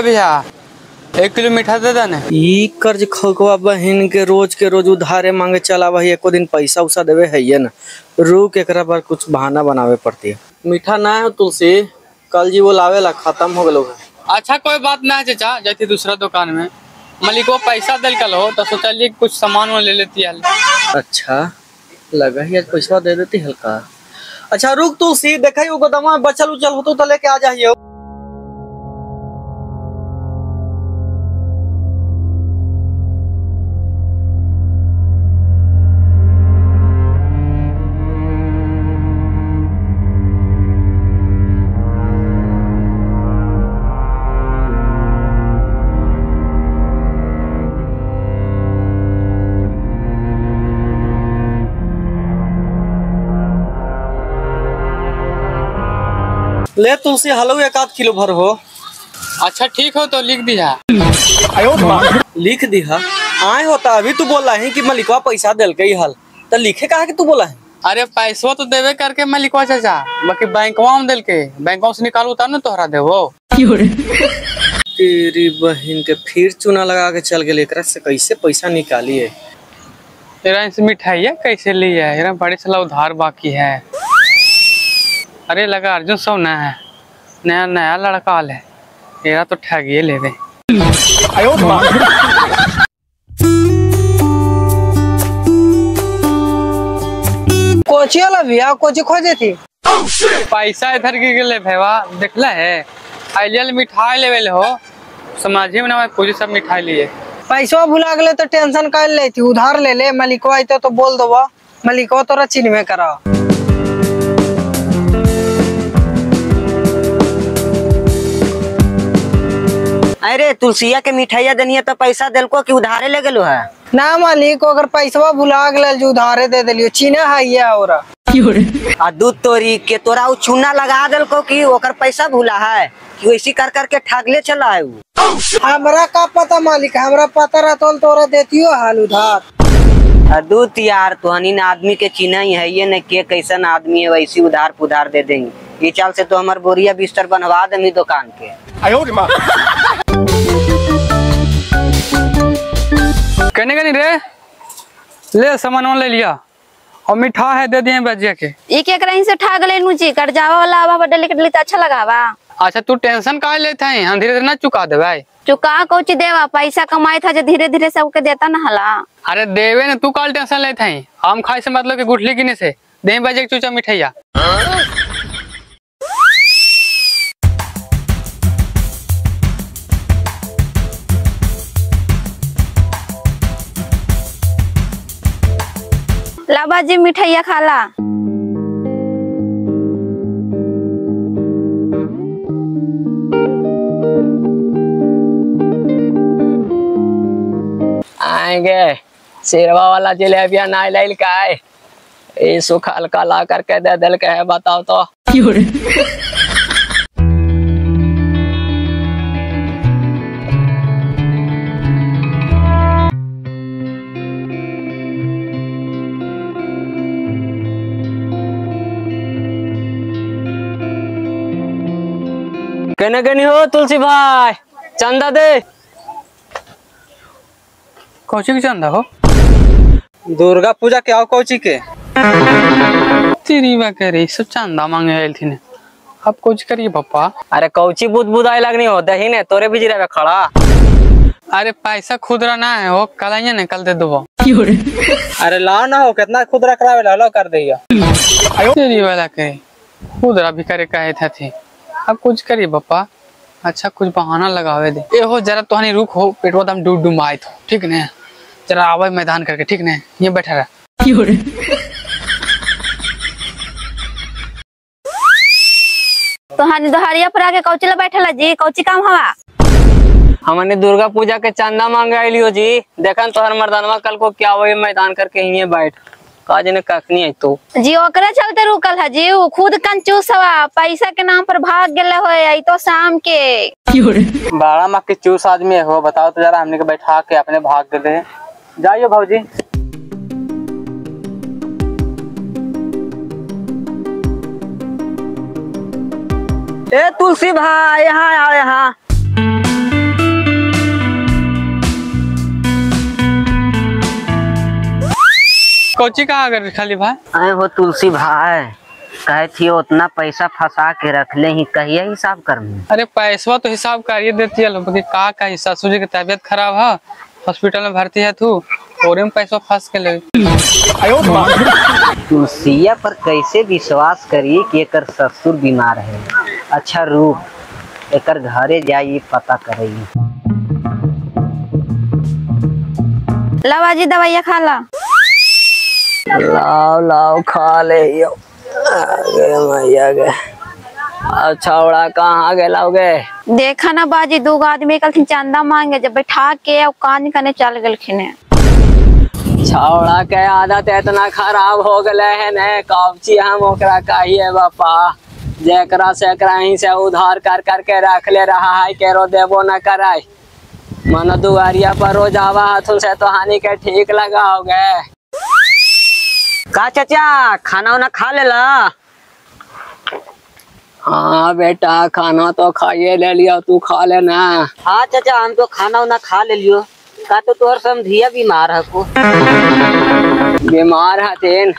भैया 1 किलो मीठा दे देना। ई कर्ज खगवा बहन के रोज उधारे मांगे चला भाई, एको दिन पैसा उसा देवे है ये ना, रुक एकरा पर कुछ बहाना बनावे पड़ती है। मीठा ना है तुलसी, कल जी वो लावेला खत्म हो गलो। अच्छा कोई बात ना है चाचा, जाती दूसरा दुकान में मलिक को पैसा दिल कल हो तो सोचा कुछ सामान ले लेती है। अच्छा लगा ही आज पैसा दे देती हल्का। अच्छा रुक तुलसी, देखा ही गोदामा बचल उचल हो तो लेके आ जाइए। ले तुलसी हलवा 1 किलो भर हो। अच्छा ठीक हो तो लिख दिया। लिख दिया आए होता अभी तू बोला है कि मलिकवा पैसा दिल के हल तो लिखे कहा कि तू बोला है। अरे पैसा तो देवे करके मलिकवा चाचा, बाकी बैंकवा में दिल के बैंकवा से निकालू तब ना तोहरा देवो। तेरी बहन के फिर चूना लगा के चल गए, एकरा से कैसे पैसा निकालिए। तेरा इनसे मिठाई है कैसे ली है, बड़े साला उधार बाकी है। अरे लगा अर्जुन सब नया है, नया लड़का है, तेरा तो ठगिए ले दे। कोची वाला भैया कोची खोजे थी। पैसा इधर गिर गए भैया, देखला है आइलियल मिठाई लेवे हो, समाजी में ना कुछ सब मिठाई लिए। पैसा भुला गए तो टेंशन कर ले थी, उधार ले ले, मलिकवा तो बोल दो, मलिकवा तोरा चिन्ह करा। अरे तुलसिया के मिठाइया देनी तो पैसा दिल को कि उधारे ले गलो है ना मालिक, अगर पैसा भुला गए जो उधारे दे दिलियो, चिन्ह है ये और आ दूध तोरी के तोरा उ चूना लगा दिल को कि ओकर पैसा भुला है कि वैसी कर करके ठगले चला है। हमरा का पता मालिक, हमरा पता रहता तोरा देतियो हाल उधार। दूध यार तोहनी आदमी के चिन्ह ही है ये न के कैसन आदमी है, वैसी उधार पुधार दे देंगे। ये चाल से तो हमार बोरिया बिस्तर बनवा देंगी दुकान के। कहने का नहीं रे, ले सामान ले लिया और मिठा है दे दिए बजिया के। एक रही से ठग ले नुची कर्जावा वाला आवा डले के तो अच्छा लगावा। अच्छा तू टेंशन काहे लेते हैं, हम धीरे धीरे ना चुका दे भाई। चुका कोची देवा, पैसा कमाए था जो धीरे धीरे सबके देता ना हला। अरे देवे ने तू काल टेंशन लेते हैं, हम खाए से मतलब कि गुठली किने से दे बजे चूचा मिठाइया। लाबा जी मिठाइया खाला। आएंगे शेरवा वाला जलेबिया ना लाइल का है, ये सुखा हल्का ला करके दे दिल के है, बताओ तो। कहने के नहीं हो तुलसी भाई, चंदा दे। कौची की चंदा हो? दुर्गा पूजा के आओ कौची के तेरी बात कह रही, सब चंदा मांगे आयल थी ने, अब कुछ करिए पापा। अरे कौची बुद आई लगनी हो दही ने तोरे भी जिरा खड़ा। अरे पैसा खुदरा ना है हो, कल आइए ना कल दे दो। अरे ला ना हो, कितना खुदरा करावे ला कर दिया। तेरी वाला कहे खुदरा भी करे कहे थे, अब कुछ करिए पापा। अच्छा कुछ बहाना लगावे दे। ए हो जरा तोहनी रुक हो, पेटवा दम डूब आए तो ठीक ने, जरा आवे मैदान करके ठीक ने, ये बैठा रहा। तोहानी दोहरिया पर आके कौची ला बैठला जी, कौची काम हवा? हमने दुर्गा पूजा के चंदा मांगे आइलियो जी, देखन तोहर मर्दानवा कल को क्या हुए मैदान करके यहीं बैठ काज ने कखनी है तो जी ओकरे चलते रुकल है जी, वो खुद कंजूस हवा, पैसा के नाम पर भाग गेले होए तो शाम के। बड़ा माँ के चूस आदमी हो, बताओ तो जरा हमने के बैठा के अपने भाग गए। जाइए भाजी। ए तुलसी भाई यहाँ आओ यहाँ। कोची कहाँ कर खाली भाई? आए हो तुलसी भाई, कहे थी उतना पैसा फंसा के रख ले ही, कहिए हिसाब कर। अरे पैसवा तो हिसाब करिए देती है लोग, का हिस्सा सूझे की तबीयत खराब है, हॉस्पिटल में भर्ती है तू और में पैसा फंस के ले। तुलसिया पर कैसे विश्वास करिए कि एकर ससुर बीमार है। अच्छा रुक, एकर घरे जाइए पता करिए। लवाजी दवाइया खा ला। लाओ लाओ खा ले यो। आगे मैया गे। अच्छा उड़ा कहाँ गेलोगे? देखा ना बाजी, 2 आदमी कल चंदा मांगे, जब बैठा के कान कने चल गलखिन। छौड़ा के आदत इतना खराब हो गए है ने, कौची हम ओकरा कहिए बापा, जेकरा से कहीं से उधार कर कर के रख ले रहा है, केरो देबो न कराई। मन दुआरिया पर रोज आवा हाथों से तो हानि के ठीक लगा हो गए। का चाचा खाना वाना खा लेला? हाँ बेटा खाना तो खाइए ले लिया, तू खा लेना। हाँ चाचा हम तो खाना वाना खा ले लियो। का तो तोहर समधिया बीमार है को? बीमार हथिन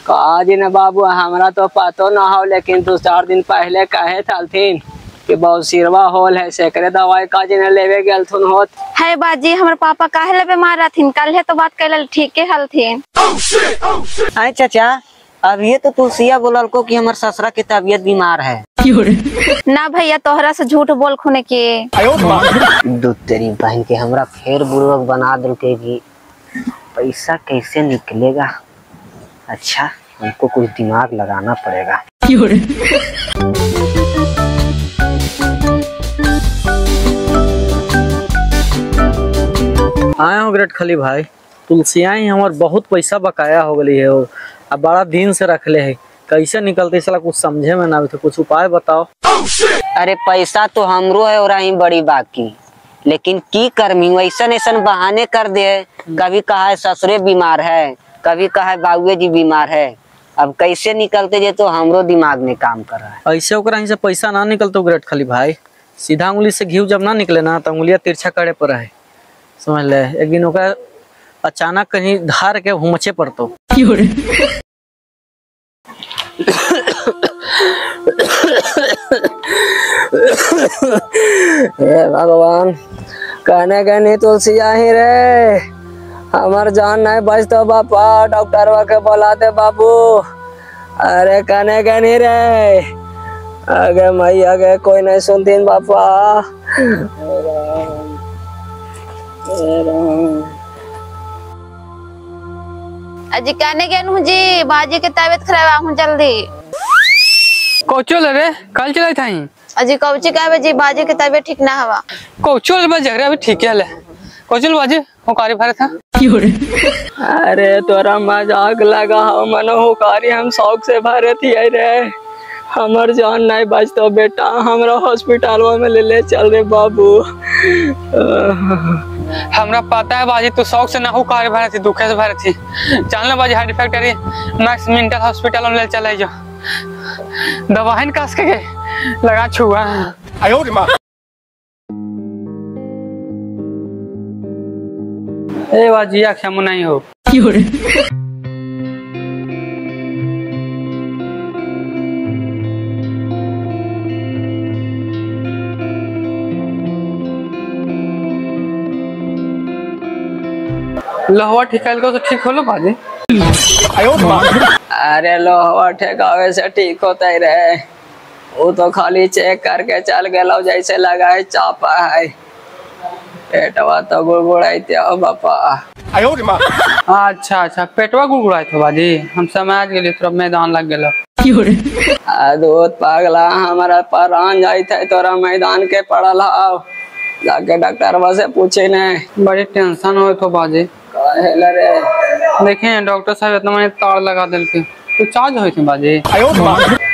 का जी न बाबू, हमरा तो पतो न हो, लेकिन 2-4 दिन पहले कहे थलथिन कि बहुत सिरवा होल है, सेकरे दवाई का जी न लेवे गेलथुन होत है बाजी। हमर पापा काहे ले बीमार रहथिन, कल है तो बात कैल ठीक है हलथिन। आए चाचा अब ये तो तुलसिया बोलल को कि हमर ससुरा की तबीयत बीमार है। ना भैया तोहरा से झूठ बोल खुने के। दूध तेरी बहन के हमरा फेर बुर्बक बना दिल के कि पैसा कैसे निकलेगा। अच्छा हमको कुछ दिमाग लगाना पड़ेगा। आए हो ग्रेट खली भाई, तुलसिया ही हमार बहुत पैसा बकाया हो गई है, अब बड़ा दिन से रखले है, कैसे निकलते साला कुछ समझे में ना आवे, तो कुछ उपाय बताओ। अरे पैसा तो हमरो है और ही बड़ी बाकी, लेकिन की करमी वैसन ऐसन बहाने कर दे। कभी कहा है ससुरे बीमार है, कभी कहा है बाबुए जी बीमार है। अब कैसे निकलते जे तो हमरो दिमाग में काम कर रहा है। ऐसे ओकरा से पैसा ना निकलते ग्रेट खली भाई, सीधा उंगली से घी जब ना निकले ना तो उंगलिया तिरछा करे पर है, समझ ले। एक दिन ओकरा अचानक कहीं धार के हुमचे पड़तो। हे भगवान, कहने के नहीं तुलसिया ही रे, हमार जान नहीं बचतो बापा, डॉक्टर के बोला दे बाबू। अरे कहने के नहीं रे, आगे मई आगे कोई नहीं सुनतीन बापा। अजी कहने गेनू जी, बाजी के तबीयत खराब हूँ जल्दी। कोचो रे कल चलाई था अजी कौची कहबे जी, बाजी के तबीयत ठीक ना हवा। कोचो बस झगड़ा अभी ठीक है ले। कोचो बाजी हुकारी भरे था। अरे तोरा मजाक लगा, मन हुकारी हम शौक से भरे थी रे, हमर जान नहीं बचतो बेटा, हमरा हॉस्पिटल में ले चल रे बाबू। हमरा पता है बाजी तू शौक से ना हुकारी भरे थी, दुखे से भरे थी। चल ना बाजी heart factory max mental hospital में ले चले जाओ, दवाई कस के लगा छुआ। ए बाजी आख्या नहीं हो। लोहवा ठिकाल को तो ठीक हो लो बाजी। अरे लोहवा ठेकावे से ठीक होता ही रहे, वो तो खाली चेक करके चल गया जैसे लगाए चापा है, पेटवा तो गुड़गुड़ाते हो बापा। अच्छा अच्छा पेटवा गुड़गुड़ाए थे बाजी, हम समझ गए तोरा मैदान लग गया। दूध पागला हमारा परान जाई थे तोरा मैदान के पड़ल हाव, जाके डॉक्टर से पूछे ने। बड़ी टेंशन हो तो बाजी। रे देखे डॉक्टर साहब इतना मैंने तार लगा दिल के, तो चार्ज हुई थी बाजी।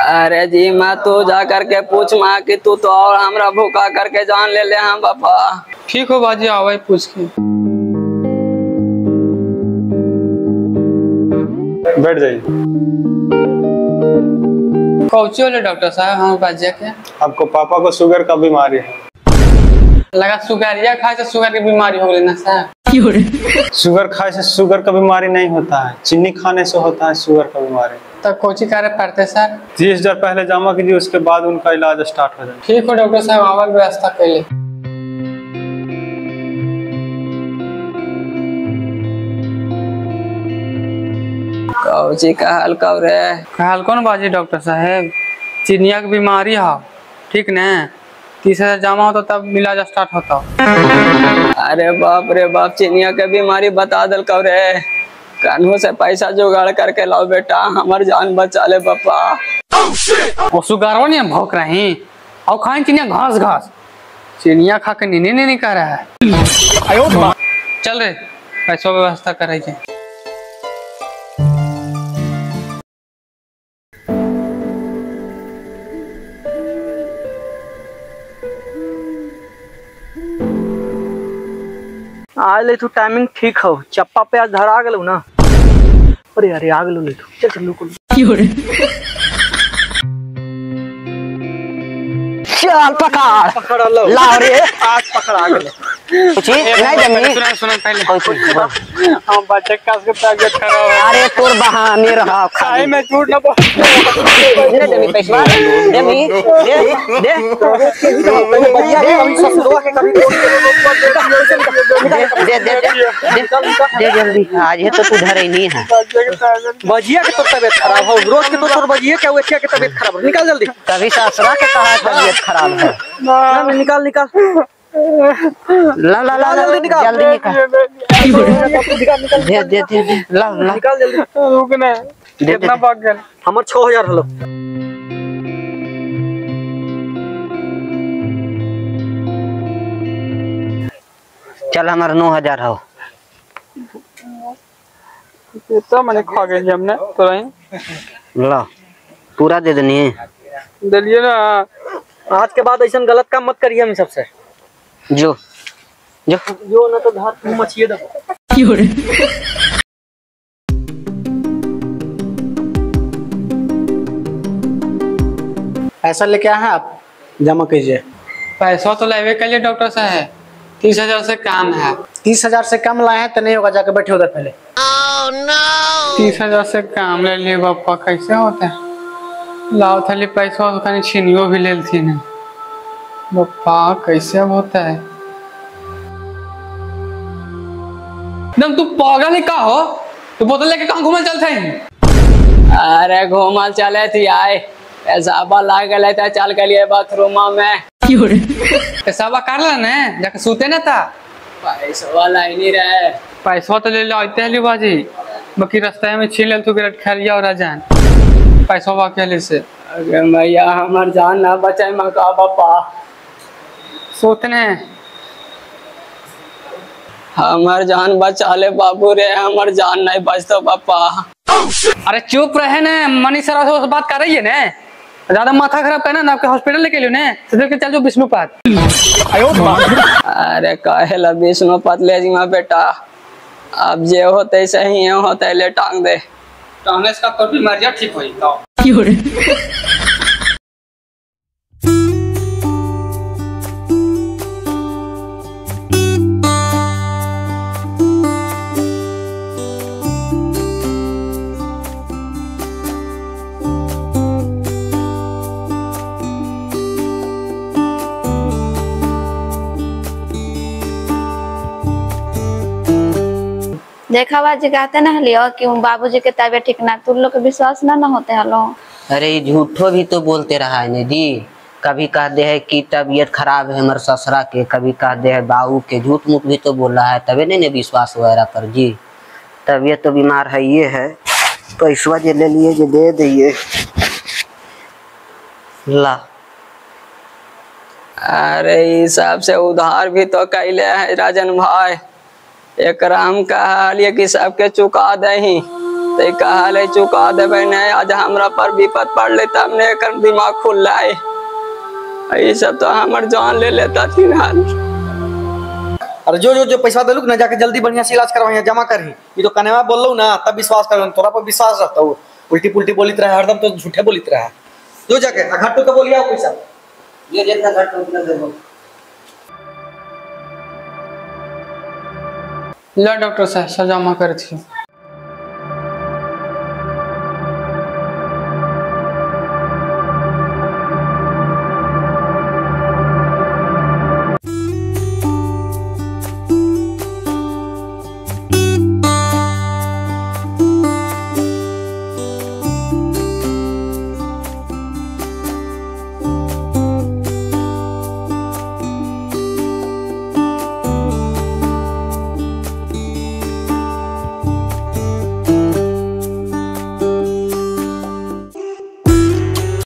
अरे जी मैं तू जा करके पूछ माँ कि तू तो और हमरा भूखा करके जान ले हम बापा। ठीक हो बाजी आवाज पूछ के बैठ जाइए। कौची वाले डॉक्टर साहब हम बाजी के? आपको पापा को शुगर का बीमारी है। लगा शुगर या खाए तो शुगर की बीमारी हो गई ना साहब। शुगर खाए से शुगर का बीमारी नहीं होता है, चीनी खाने से होता है शुगर का बीमारी। तो कोची कार्य पड़ते सर? 30,000 पहले जमा कीजिए, उसके बाद उनका इलाज स्टार्ट हो जाए। ठीक हो डॉक्टर साहब, आवा के व्यवस्था कर ले। कौची का हाल कब रे? हाल कौन बाजी डॉक्टर साहब, चिनिया की बीमारी है, ठीक न? 30,000 जमा होता तब इलाज स्टार्ट होता। अरे बाप रे बाप, चिनिया के बीमारी बता दल कब रे। कानून से पैसा जुगाड़ करके लाओ बेटा, हमार जान बचा ले पापा। वो सुगारवा नहीं भौंक रही और खाए चिनिया घास घास, चिनिया खा के नीने नहीं कर रहा है। आयो चल रे, पैसा व्यवस्था कर रही है। आज ले तू टाइमिंग ठीक हो, चप्पा पे आज धरा गलू ना। अरे अरे आ गलू ले तू, चल चल लुक चल पकड़ पकड़ लो, लाओ रे। आज पकड़ा गले। कुछ नहीं जमी। सुना पहले हम बच्चे का तबियत खराब है। अरे तोर बहाने रहा खाए में झूठ न बोल। दे जमी पैसा जमी दे दे जल्दी। आज है तो तू धरे नहीं है। बजिया के तो तबियत खराब हो, रोज के तो तोर बजिया क्या हुआ के तबियत खराब हो। निकाल जल्दी। कभी ससुरा के कहा तबियत खराब है। ना निकाल निकाल। ला ला ला जल्दी निकाल, जल्दी निकाल। दे दे दे दे ला ला निकाल जल्दी। रुकना कितना भाग गया? हमर 6,000 हलो। चल हमारा 9,000 हो। तो मैंने खा गई हमने तो नहीं ला पूरा दे देनी है। दलिए ना, आज के बाद ऐसा गलत काम मत करिए। हम सबसे जो जो जो ना तो धार मुंह मचिए दो। पैसा लेके आए हैं आप, जमा कीजिए। पैसा तो लेवे के लिए डॉक्टर साहब 30,000 से काम है। 30,000 से कम लाए हैं तो नहीं होगा, जाके बैठे उधर पहले। 30,000 से काम ले लिए बापा, कैसे होता है? लाओ थाली पैसा कहीं छीनियो भी ले थी ना बापा, कैसे होता है? एकदम तू पागल ही का हो, तू बोतल लेके कहाँ घूमने चलते हैं? अरे घूमल चले थी आए, पैसा ला गए थे, चल के लिए बाथरूम में। पैसा कर ला ना, जाके सूते ना था। पैसा वाला ही नहीं रहे। पैसा तो ले लो आते हली बाजी, बाकी रास्ते में छीन ले तू गिरट खैरिया और जान पैसा वाके से। अरे भैया हमार जान ना बचाए मका पापा। सोतने हमार जान बचा ले बाबू रे, हमार जान नहीं बचता पापा। अरे चुप रहे ना, मनीष सर से बात कर रही है ना, ज्यादा माथा खराब करना ना, आपके हॉस्पिटल लेके लियो ना, सीधे के चल जो विष्णुपात। अरे काहेला विष्णुपात ले जी बेटा, अब जे होते सही होते ले टांग दे। टांगने से का बीमारियां ठीक होई तो। देखा बाजी कहते ना लियो कि बाबूजी के तबियत ठीक ना, तुम लोग के विश्वास ना होते हलो। अरे झूठो भी तो बोलते रहा है ने जी। कभी कहते है कि तबीयत खराब है हमारे ससुरा के, कभी कहते है बाबू के, झूठ मूठ भी तो बोल रहा है, तबे नहीं विश्वास वगैरह पर जी। तबीयत तो बीमार है ये है, पैसा जो ले लिए जो दे दिए ला। अरे हिसाब से उधार भी तो कैले है राजन भाई, एक राम कहलिए कि सबके चुका दही, तो कहले चुका देवे नहीं। आज हमरा पर विपद पड़ ले तब ने कर दिमाग खुल जाए, ये सब तो हमार जान ले लेता थी ना। अरे जो पैसा दे लुक ना, जाके जल्दी बढ़िया से इलाज करवाइए, जमा कर ही। ये तो कनेवा बोल लो ना, तब विश्वास कर, तोरा पर विश्वास रहता हूँ। उल्टी पुल्टी बोलित रहा हरदम, तो झूठे बोलित रहा। जो जाके घाटू का बोलिए पैसा ये जितना घाटू उतना दे दो। ला डॉक्टर साहब सब जमा कर थी।